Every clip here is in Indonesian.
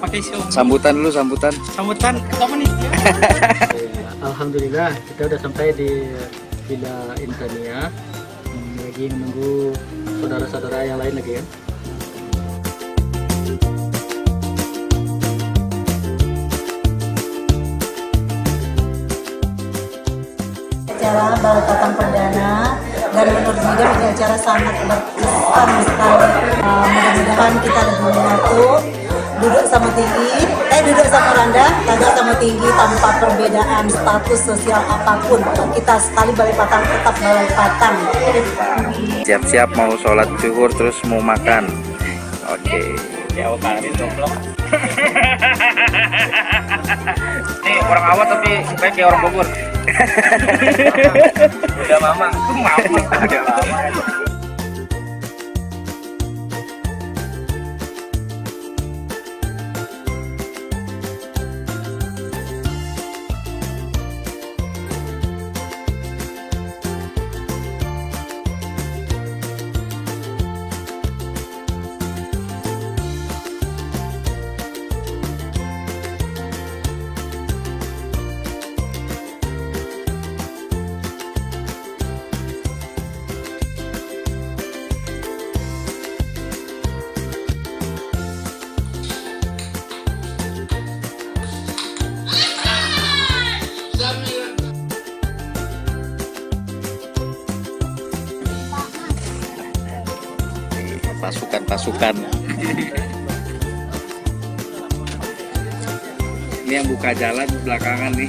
pakai siomay. Sambutan dulu, sambutan. Sambutan apa nih? Alhamdulillah kita udah sampai di Villa Insania. Lagi menunggu saudara-saudara yang lain lagi kan. Acara Balikpapan perdana dan menurut juga ini acara sangat berkesan sekali. Mudah-mudahan kita lebih menyatu, duduk sama rendah, duduk sama tinggi tanpa perbedaan status sosial apapun. Kita sekali Balikpapan tetap Balikpapan. Siap-siap mau sholat zuhur terus mau makan. Oke. Ya kali goblok. Nih orang awal tapi supaya kayak orang Bogor. Udah mama, udah lama. Pasukan. Ini yang buka jalan belakangan nih.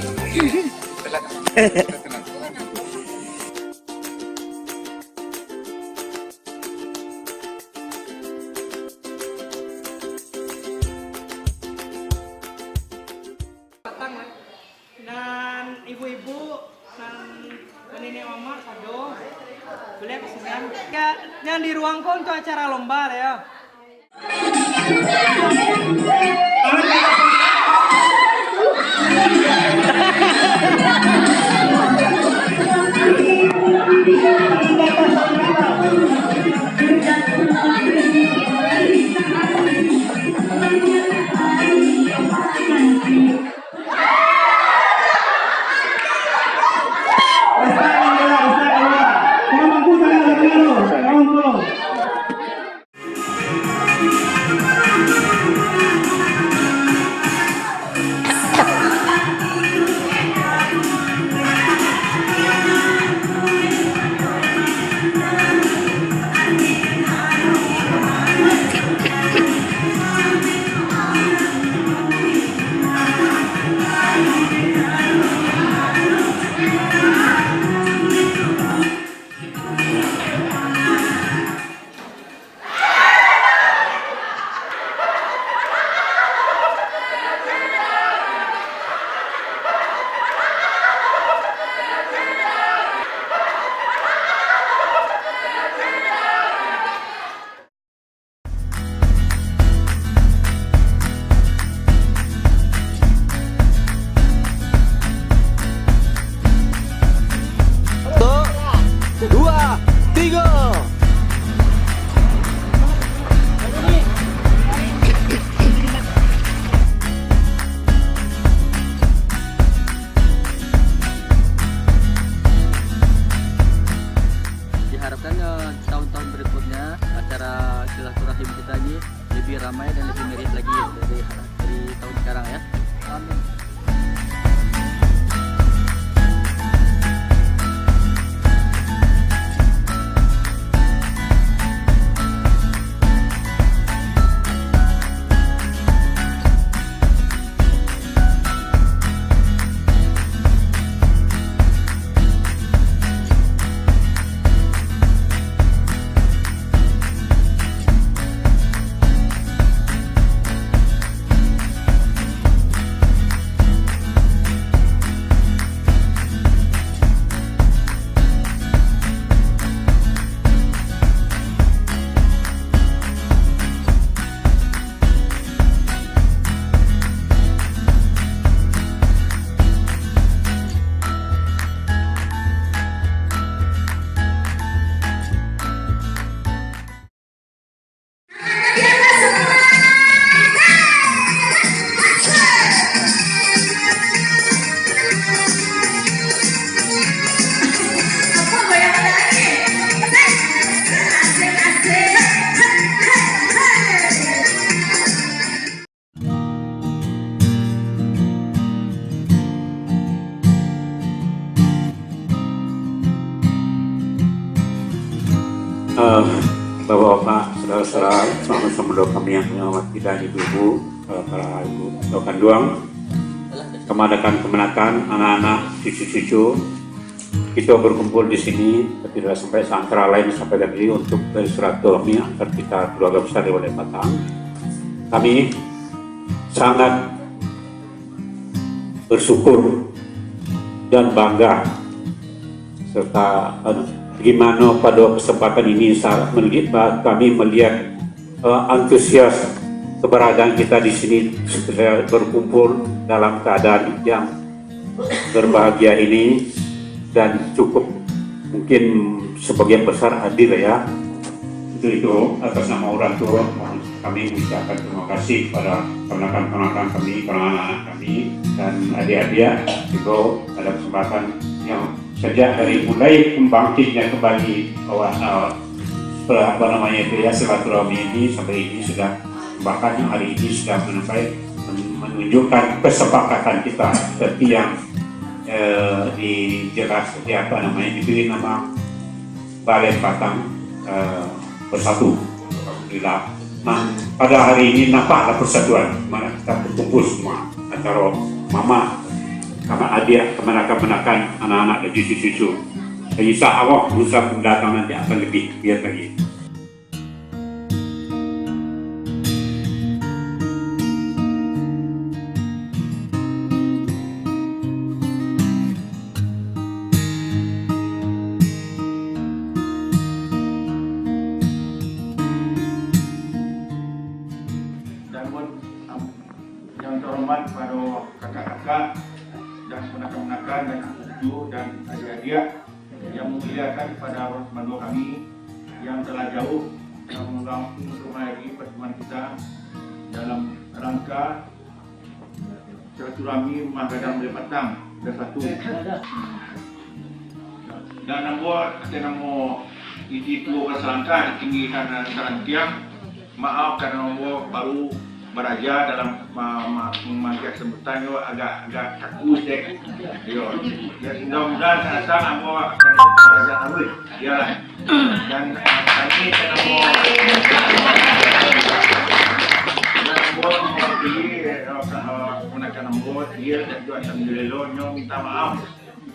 Dan ibu-ibu dan nenek mama kado boleh pesan ya, yang di ruangku untuk acara lomba ya. saudara, sama-sama kami yang menghormati dan ibu-ibu, para ibu doakan doang, kemenakan anak-anak, cucu-cucu. Kita berkumpul di sini, tidak sampai antara lain sampai tadi untuk bersilaturahmi antar kita keluarga besar di Balai Patang. Kami sangat bersyukur dan bangga serta bagaimana pada kesempatan ini kami melihat antusias keberadaan kita di sini berkumpul dalam keadaan yang berbahagia ini dan cukup mungkin sebagian besar hadir ya. Itu atas nama orang tua kami mengucapkan terima kasih kepada keponakan-keponakan kami, anak-anak kami dan adik-adik itu pada kesempatan yang sejak dari mulai membangkitnya kembali silaturahmi ini sampai ini sudah, bahkan hari ini sudah menunjukkan kesepakatan kita seperti yang diberi nama Balai Patang Bersatu. Alhamdulillah. Nah, pada hari ini nampaklah persatuan, mana kita berkumpul semua antara mama, kakak adik, kemenakan anak-anak dan cucu-cucu. Insya Allah lusa mendatang nanti akan lebih biar lagi. Yang terhormat pada kakak-kakak dan keponakan-keponakan dan cucu dan adik-adik yang memuliakan kepada mandu kami yang telah jauh yang mengganggu lagi pertemuan kita dalam rangka silaturahmi Magadang Balai Patang Bersatu. Dan nama itu kerangka ditinggikan antara tiang. Maaf karena baru beraja dalam memanggil sebutan yo agak kaku dek. Yo, ya mudah-mudahan asal ambo akan beraja tahu ya lah. Dan kami kena menggunakan ambo dia dan juga alhamdulillah nyo minta maaf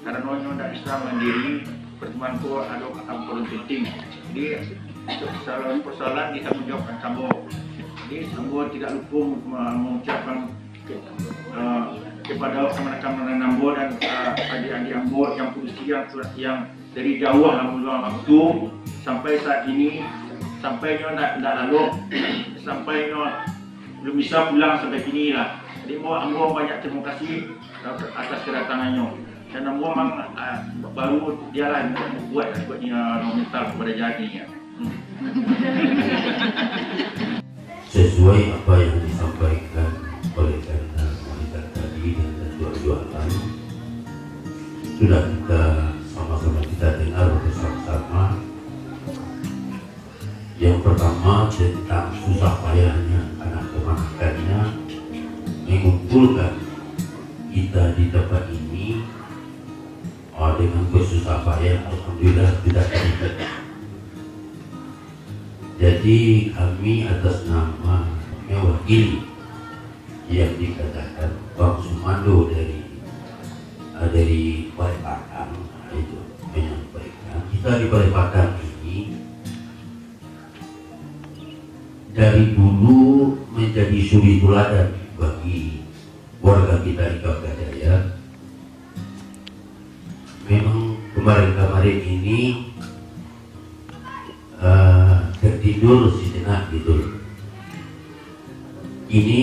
karena nyo tidak bisa mandiri pertemuan ko ada ampun penting. Jadi persoalan kita menjawabkan kamu. Jadi Ambo tidak lupa mengucapkan kepada kemenakan Ambo dan adik-adik Ambo yang produksi yang dari jauh alhamdulillah waktu sampai saat ini sampai tidak lalu sampai belum bisa pulang sampai sini lah. Jadi Ambo banyak terima kasih atas kedatangannya dan Ambo memang baru dia lah buat mental kepada jadinya. Sesuai apa yang disampaikan oleh Karna wanita tadi dan jual-jualan sudah kita sama-sama kita dengar bersama-sama. Yang pertama tentang susah payahnya anak keponakannya mengumpulkan kita di tempat ini dengan bersusah payah alhamdulillah tidak terlibat. Jadi kami atas nama mewakili yang dikatakan Bang Sumando dari Balai Patang itu menyampaikan kita di Balai Patang ini dari dulu menjadi suri teladan bagi warga kita di Kabupaten. Memang kemarin ini tertidur sejenak gitu. Ini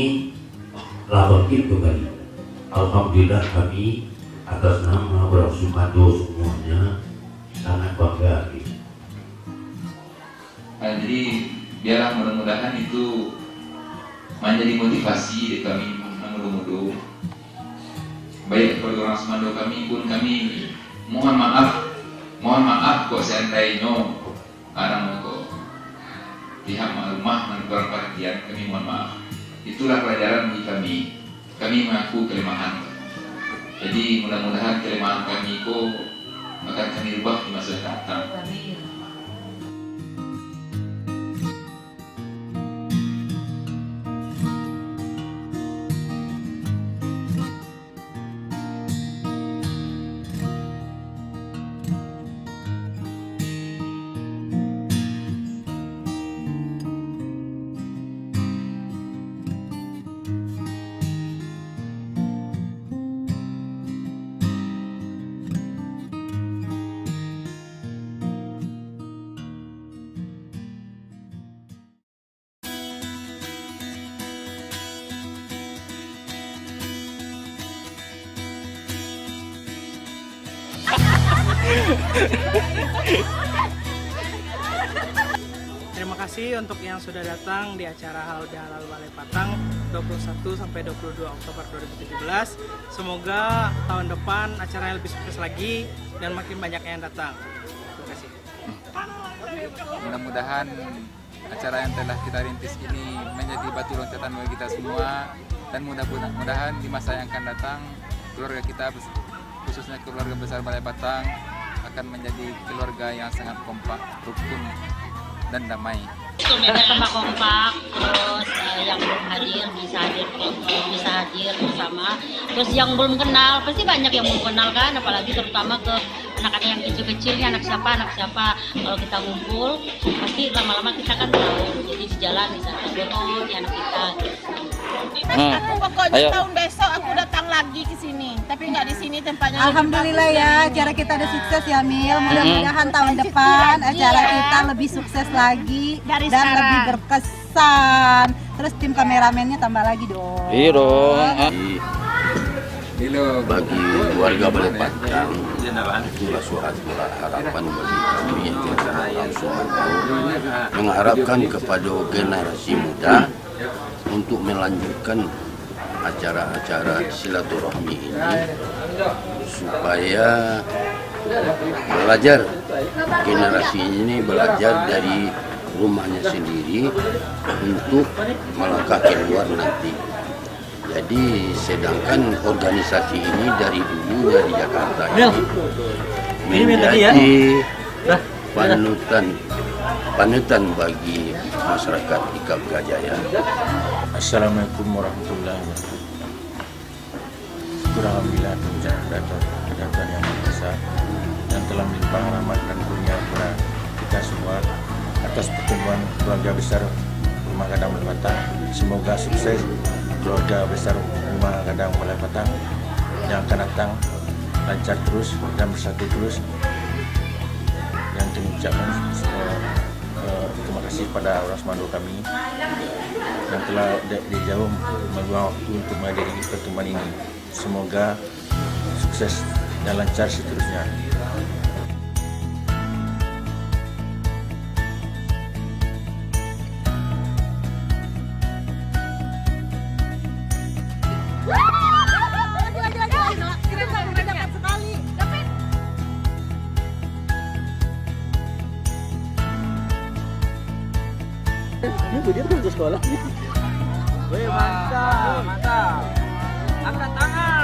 bangkit kembali. Alhamdulillah kami atas nama orang Sumado semuanya sangat bangga. Gitu. Jadi biarlah mudah-mudahan itu menjadi motivasi di kami mengudu-udu. Baik kepada orang Sumado kami pun kami mohon maaf kok seandainya orang kok pihak rumah menurut perhatian kami mohon maaf. Itulah pelajaran bagi kami mengaku kelemahan. Jadi mudah-mudahan kelemahan kami itu akan kami rubah di masa datang. Terima kasih untuk yang sudah datang di acara Halal Bihalal Balai Patang 21 sampai 22 Oktober 2017. Semoga tahun depan acaranya lebih sukses lagi dan makin banyak yang datang. Terima kasih. Mudah-mudahan acara yang telah kita rintis ini menjadi batu loncatan bagi kita semua, dan mudah-mudahan di masa yang akan datang keluarga kita, khususnya keluarga besar Balai Patang, akan menjadi keluarga yang sangat kompak, rukun, dan damai. Tambah kompak, terus yang belum hadir bisa hadir bersama. Terus yang belum kenal, pasti banyak yang belum kenal kan, apalagi terutama ke anak-anak yang kecil-kecilnya, anak siapa. Kalau kita ngumpul, pasti lama-lama kita kan tahu. Jadi di jalan bisa ketemu anak kita. Pokoknya tahun besok aku datang lagi ke sini, tapi nggak di sini tempatnya. Alhamdulillah ya, acara kita udah sukses ya Mil. Mudah-mudahan tahun depan acara kita lebih sukses lagi Dari dan sekarang. lebih berkesan. Terus tim kameramennya tambah lagi dong. Iya dong. Bagi warga Balai Patang, itulah suatu harapan bagi kami yang langsung mengharapkan kepada generasi muda untuk melanjutkan acara-acara silaturahmi ini supaya belajar, generasi ini belajar dari rumahnya sendiri untuk melangkah keluar nanti. Jadi sedangkan organisasi ini dari dulunya di Jakarta ini menjadi panutan bagi masyarakat di Kampung Jaya. Assalamualaikum warahmatullahi wabarakatuh. Alhamdulillah kedatangan yang besar dan telah melimpah rahmat dan kurnia kepada kita semua atas pertemuan keluarga besar Rumah Gadang Balai Patang. Semoga sukses keluarga besar Rumah Gadang Balai Patang yang akan datang lancar terus dan bersatu terus. Yang kami ucapkan terima kasih pada orang Semando kami yang telah jauh meluang waktu untuk menghadiri pertemuan ini. Semoga sukses dan lancar seterusnya. Ini dia tuh sekolah. Wih, mantap. Angkat tangan.